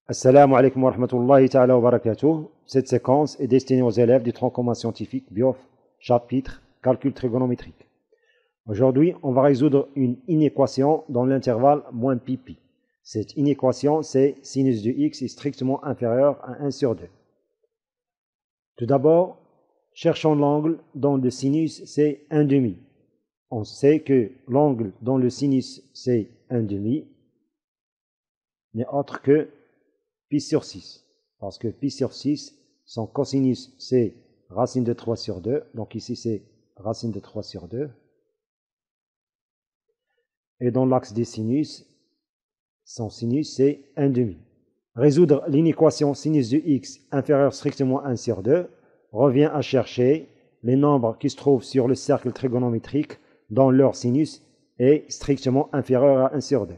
Assalamu alaikum wa rahmatullahi ta'ala wa barakatuh. Cette séquence est destinée aux élèves du tronc commun scientifique BIOF, chapitre calcul trigonométrique. Aujourd'hui, on va résoudre une inéquation dans l'intervalle moins pi pi. Cette inéquation, c'est sinus de x est strictement inférieur à 1 sur 2. Tout d'abord, cherchons l'angle dont le sinus c'est 1/2. On sait que l'angle dont le sinus c'est 1/2 n'est autre que pi sur 6, parce que pi sur 6, son cosinus c'est racine de 3 sur 2, donc ici c'est racine de 3 sur 2. Et dans l'axe des sinus, son sinus c'est 1/2. Résoudre l'inéquation sinus de x inférieur strictement à 1 sur 2 revient à chercher les nombres qui se trouvent sur le cercle trigonométrique dont leur sinus est strictement inférieur à 1 sur 2.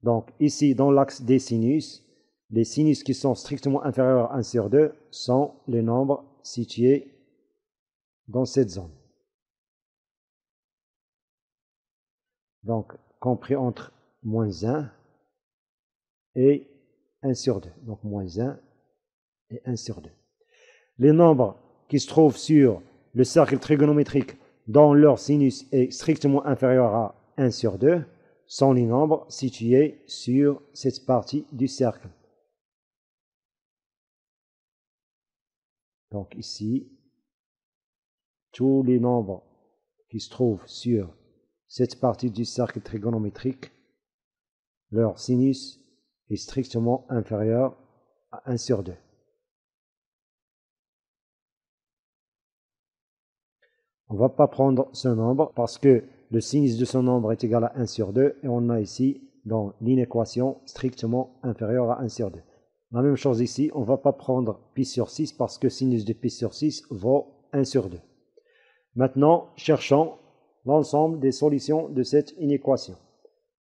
Donc ici, dans l'axe des sinus, les sinus qui sont strictement inférieurs à 1 sur 2 sont les nombres situés dans cette zone. Donc, compris entre moins 1 et 1 sur 2. Donc, moins 1 et 1 sur 2. Les nombres qui se trouvent sur le cercle trigonométrique dont leur sinus est strictement inférieur à 1 sur 2 sont les nombres situés sur cette partie du cercle. Donc ici, tous les nombres qui se trouvent sur cette partie du cercle trigonométrique, leur sinus est strictement inférieur à 1 sur 2. On ne va pas prendre ce nombre parce que le sinus de ce nombre est égal à 1 sur 2 et on a ici dans l'inéquation strictement inférieur à 1 sur 2. La même chose ici, on ne va pas prendre pi sur 6 parce que sinus de pi sur 6 vaut 1 sur 2. Maintenant, cherchons l'ensemble des solutions de cette inéquation.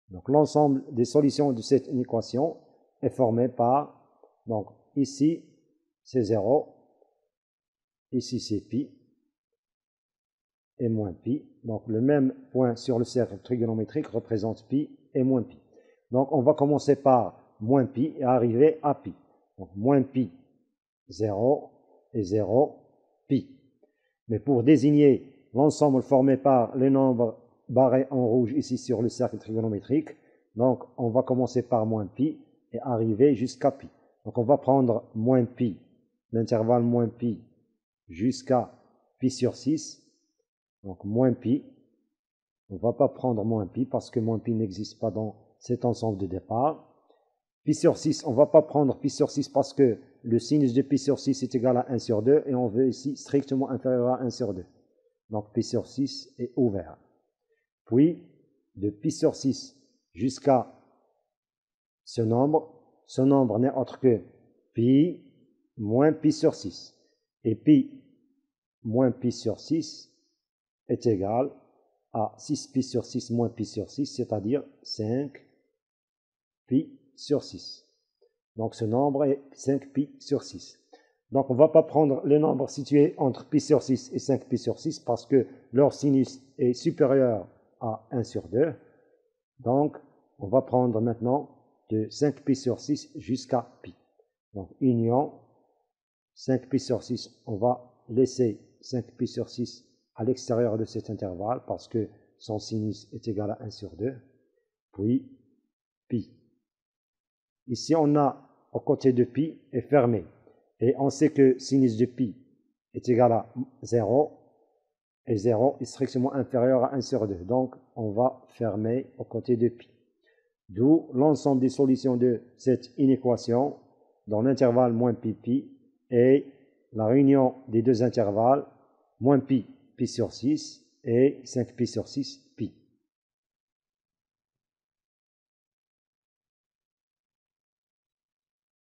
Donc l'ensemble des solutions de cette inéquation est formé par, donc ici c'est 0, ici c'est pi et moins pi. Donc le même point sur le cercle trigonométrique représente pi et moins pi. Donc on va commencer par moins pi et arriver à pi. Donc moins pi, 0 et 0, pi. Mais pour désigner l'ensemble formé par les nombres barrés en rouge ici sur le cercle trigonométrique, donc on va commencer par moins pi et arriver jusqu'à pi. Donc on va prendre moins pi, l'intervalle moins pi jusqu'à pi sur 6. Donc moins pi, on ne va pas prendre moins pi parce que moins pi n'existe pas dans cet ensemble de départ. Pi sur 6, on ne va pas prendre pi sur 6 parce que le sinus de pi sur 6 est égal à 1 sur 2 et on veut ici strictement inférieur à 1 sur 2. Donc pi sur 6 est ouvert. Puis, de pi sur 6 jusqu'à ce nombre n'est autre que pi moins pi sur 6. Et pi moins pi sur 6 est égal à 6 pi sur 6 moins pi sur 6, c'est-à-dire 5 pi sur 6. Donc ce nombre est 5 pi sur 6. Donc on ne va pas prendre les nombres situés entre pi sur 6 et 5 pi sur 6 parce que leur sinus est supérieur à 1 sur 2. Donc on va prendre maintenant de 5 pi sur 6 jusqu'à pi. Donc union 5 pi sur 6, on va laisser 5 pi sur 6 à l'extérieur de cet intervalle parce que son sinus est égal à 1 sur 2, puis pi. Ici, on a au côté de pi est fermé et on sait que sinus de pi est égal à 0 et 0 est strictement inférieur à 1 sur 2. Donc, on va fermer au côté de pi. D'où l'ensemble des solutions de cette inéquation dans l'intervalle moins pi pi et la réunion des deux intervalles moins pi pi sur 6 et 5 pi sur 6 pi.